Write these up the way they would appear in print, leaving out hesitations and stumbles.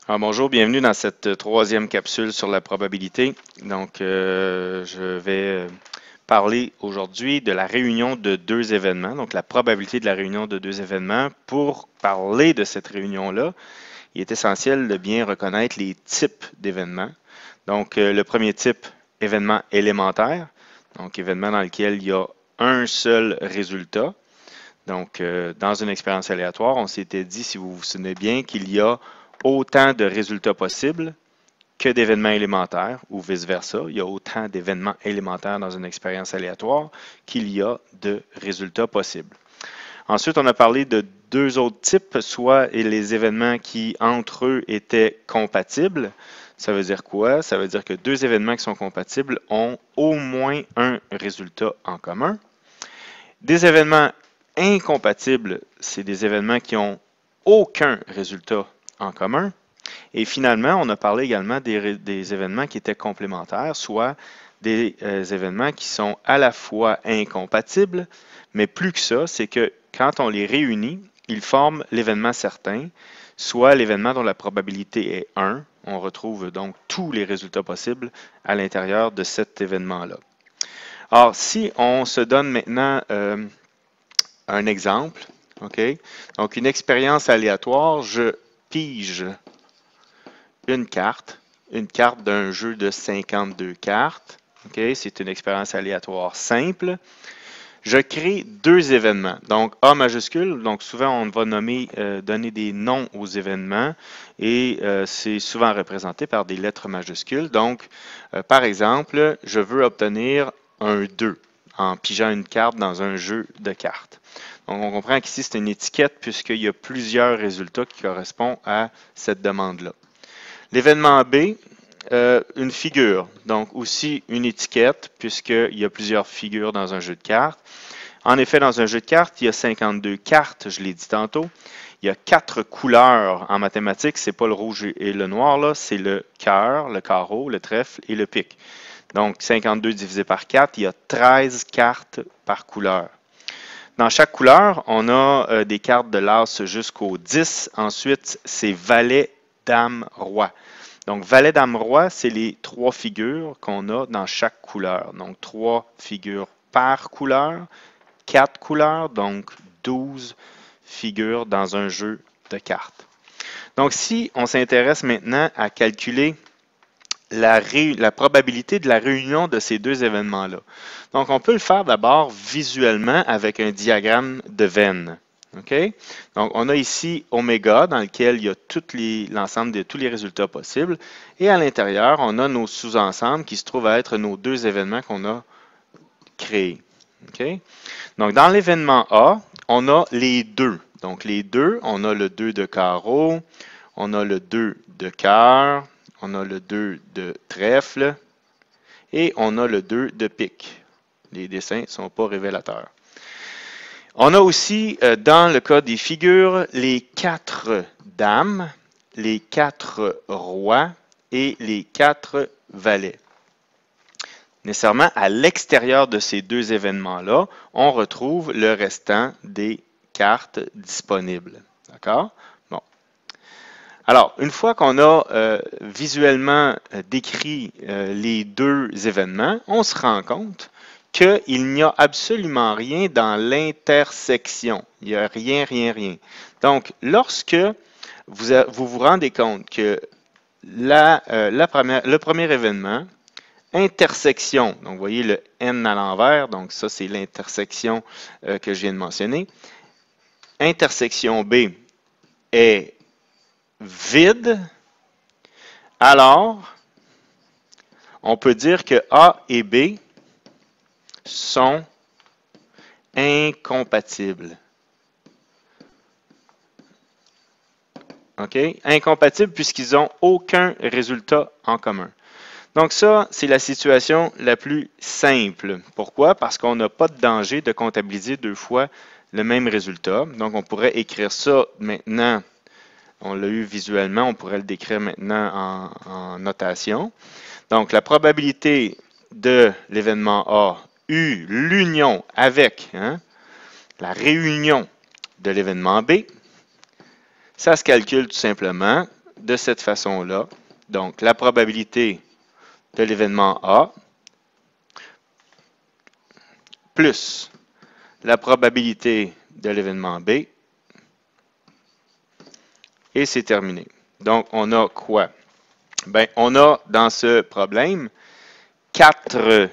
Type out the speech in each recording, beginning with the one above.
Alors, bonjour, bienvenue dans cette troisième capsule sur la probabilité. Donc, je vais parler aujourd'hui de la réunion de deux événements, donc la probabilité de la réunion de deux événements. Pour parler de cette réunion-là, il est essentiel de bien reconnaître les types d'événements. Donc, le premier type, événement élémentaire, donc événement dans lequel il y a un seul résultat. Donc, dans une expérience aléatoire, on s'était dit, si vous vous souvenez bien, qu'il y a autant de résultats possibles que d'événements élémentaires, ou vice-versa. Il y a autant d'événements élémentaires dans une expérience aléatoire qu'il y a de résultats possibles. Ensuite, on a parlé de deux autres types, soit les événements qui, entre eux, étaient compatibles. Ça veut dire quoi? Ça veut dire que deux événements qui sont compatibles ont au moins un résultat en commun. Des événements incompatibles, c'est des événements qui n'ont aucun résultat en commun. Et finalement, on a parlé également des événements qui étaient complémentaires, soit des événements qui sont à la fois incompatibles, mais plus que ça, c'est que quand on les réunit, ils forment l'événement certain, soit l'événement dont la probabilité est 1. On retrouve donc tous les résultats possibles à l'intérieur de cet événement-là. Alors, si on se donne maintenant un exemple, OK? Donc, une expérience aléatoire, je pige une carte d'un jeu de 52 cartes. OK? C'est une expérience aléatoire simple. Je crée deux événements. Donc, A majuscule, donc souvent on va donner des noms aux événements et c'est souvent représenté par des lettres majuscules. Donc, par exemple, je veux obtenir un 2 en pigeant une carte dans un jeu de cartes. Donc, on comprend qu'ici, c'est une étiquette puisqu'il y a plusieurs résultats qui correspondent à cette demande-là. L'événement B, une figure, donc aussi une étiquette, puisqu'il y a plusieurs figures dans un jeu de cartes. En effet, dans un jeu de cartes, il y a 52 cartes, je l'ai dit tantôt. Il y a 4 couleurs en mathématiques, c'est pas le rouge et le noir, là, c'est le cœur, le carreau, le trèfle et le pic. Donc, 52 divisé par 4, il y a 13 cartes par couleur. Dans chaque couleur, on a des cartes de l'as jusqu'au 10. Ensuite, c'est valet, dame, roi. Donc, valet, dame, roi, c'est les 3 figures qu'on a dans chaque couleur. Donc, 3 figures par couleur, 4 couleurs, donc 12 figures dans un jeu de cartes. Donc, si on s'intéresse maintenant à calculer la probabilité de la réunion de ces deux événements-là. Donc, on peut le faire d'abord visuellement avec un diagramme de Venn. Okay? Donc, on a ici oméga dans lequel il y a l'ensemble de tous les résultats possibles. Et à l'intérieur, on a nos sous-ensembles qui se trouvent à être nos deux événements qu'on a créés. Okay? Donc, dans l'événement A, on a les deux. Donc, les deux, on a le 2 de carreau, on a le 2 de cœur, on a le 2 de trèfle et on a le 2 de pique. Les dessins ne sont pas révélateurs. On a aussi, dans le cas des figures, les 4 dames, les 4 rois et les 4 valets. Nécessairement, à l'extérieur de ces deux événements-là, on retrouve le restant des cartes disponibles. D'accord? Bon. Alors, une fois qu'on a visuellement décrit les deux événements, on se rend compte qu'il n'y a absolument rien dans l'intersection. Il n'y a rien, rien, rien. Donc, lorsque vous vous rendez compte que le premier événement, intersection, donc vous voyez le N à l'envers, donc ça c'est l'intersection que je viens de mentionner. Intersection B est vide, alors on peut dire que A et B sont incompatibles. OK? Incompatibles puisqu'ils n'ont aucun résultat en commun. Donc ça, c'est la situation la plus simple. Pourquoi? Parce qu'on n'a pas de danger de comptabiliser deux fois le même résultat. Donc on pourrait écrire ça maintenant. On l'a eu visuellement, on pourrait le décrire maintenant en notation. Donc la probabilité de l'événement A eu l'union avec la réunion de l'événement B, ça se calcule tout simplement de cette façon-là. Donc, la probabilité de l'événement A plus la probabilité de l'événement B, et c'est terminé. Donc, on a quoi? Bien, on a dans ce problème 4,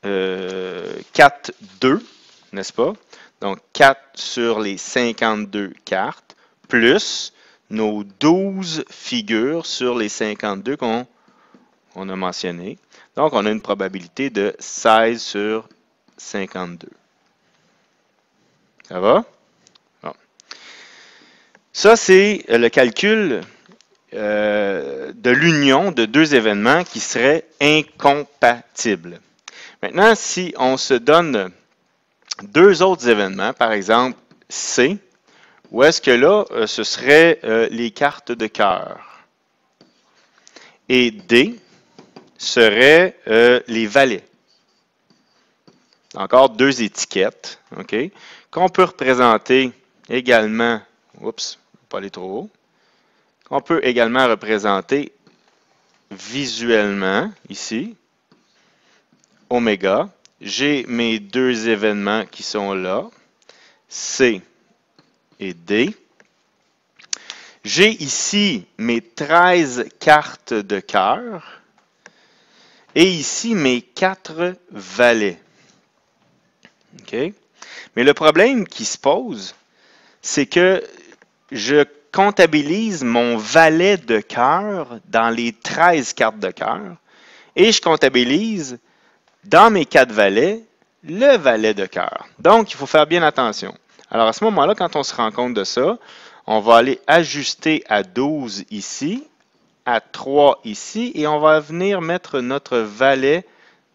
2, n'est-ce pas? Donc, 4 sur les 52 cartes, plus nos 12 figures sur les 52 qu'on a mentionnées. Donc, on a une probabilité de 16 sur 52. Ça va? Bon. Ça, c'est le calcul de l'union de deux événements qui seraient incompatibles. Maintenant, si on se donne deux autres événements, par exemple C, où est-ce que là, ce serait les cartes de cœur, et D serait les valets. Encore deux étiquettes, OK, qu'on peut représenter également, oups, pas aller trop haut, qu'on peut également représenter visuellement, ici, oméga. J'ai mes deux événements qui sont là, C et D. J'ai ici mes 13 cartes de cœur et ici mes 4 valets. OK? Mais le problème qui se pose, c'est que je comptabilise mon valet de cœur dans les 13 cartes de cœur et je comptabilise dans mes 4 valets le valet de cœur. Donc, il faut faire bien attention. Alors, à ce moment-là, quand on se rend compte de ça, on va aller ajuster à 12 ici, à 3 ici, et on va venir mettre notre valet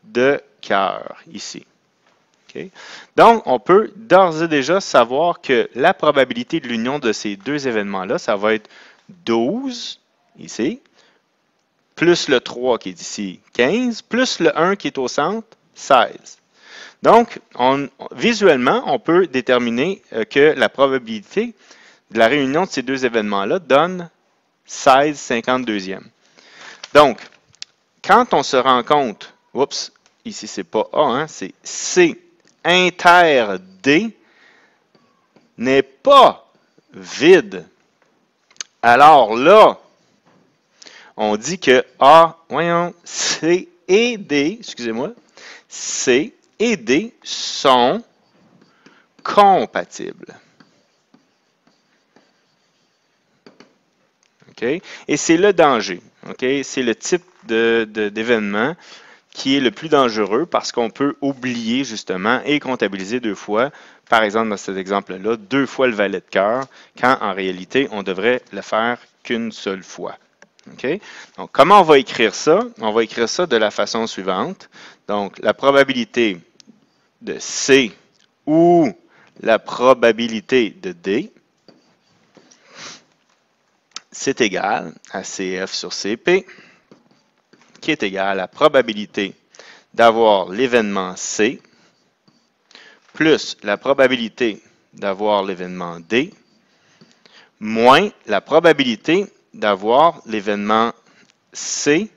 de cœur ici. Okay? Donc, on peut d'ores et déjà savoir que la probabilité de l'union de ces deux événements-là, ça va être 12 ici, plus le 3 qui est ici, 15, plus le 1 qui est au centre, 16. Donc, visuellement, on peut déterminer que la probabilité de la réunion de ces deux événements-là donne 16 52e. Donc, quand on se rend compte, oups, ici c'est pas A, hein, c'est C inter D n'est pas vide, alors là, on dit que A, voyons, C et D, excusez-moi, C et D sont compatibles. Okay? Et c'est le danger. Okay? C'est le type d'événement qui est le plus dangereux parce qu'on peut oublier justement et comptabiliser deux fois, par exemple dans cet exemple-là, deux fois le valet de cœur, quand en réalité on devrait le faire qu'une seule fois. Okay? Donc, comment on va écrire ça? On va écrire ça de la façon suivante. Donc, la probabilité de C ou la probabilité de D, c'est égal à CF sur CP, qui est égal à la probabilité d'avoir l'événement C plus la probabilité d'avoir l'événement D moins la probabilité d'avoir l'événement C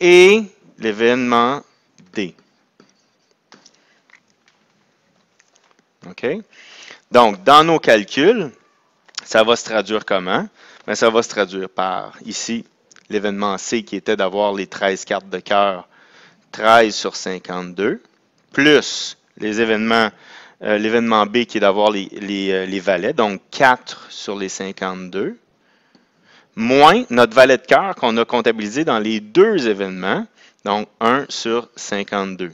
et l'événement D. OK? Donc, dans nos calculs, ça va se traduire comment? Bien, ça va se traduire par, ici, l'événement C qui était d'avoir les 13 cartes de cœur, 13 sur 52, plus l'événement B qui est d'avoir les valets, donc 4 sur les 52, moins notre valet de cœur qu'on a comptabilisé dans les deux événements, donc 1 sur 52.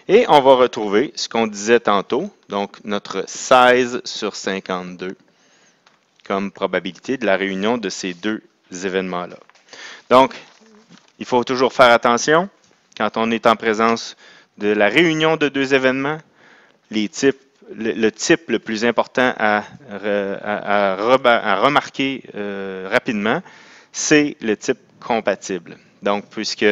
Et on va retrouver ce qu'on disait tantôt, donc notre 16 sur 52 comme probabilité de la réunion de ces deux événements-là. Donc, il faut toujours faire attention quand on est en présence de la réunion de deux événements. Le type le plus important à remarquer rapidement, c'est le type compatible. Donc, puisque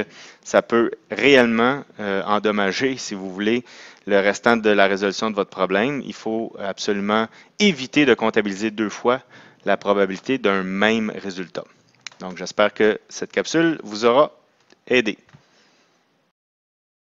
ça peut réellement endommager, si vous voulez, le restant de la résolution de votre problème, il faut absolument éviter de comptabiliser deux fois la probabilité d'un même résultat. Donc, j'espère que cette capsule vous aura aidé.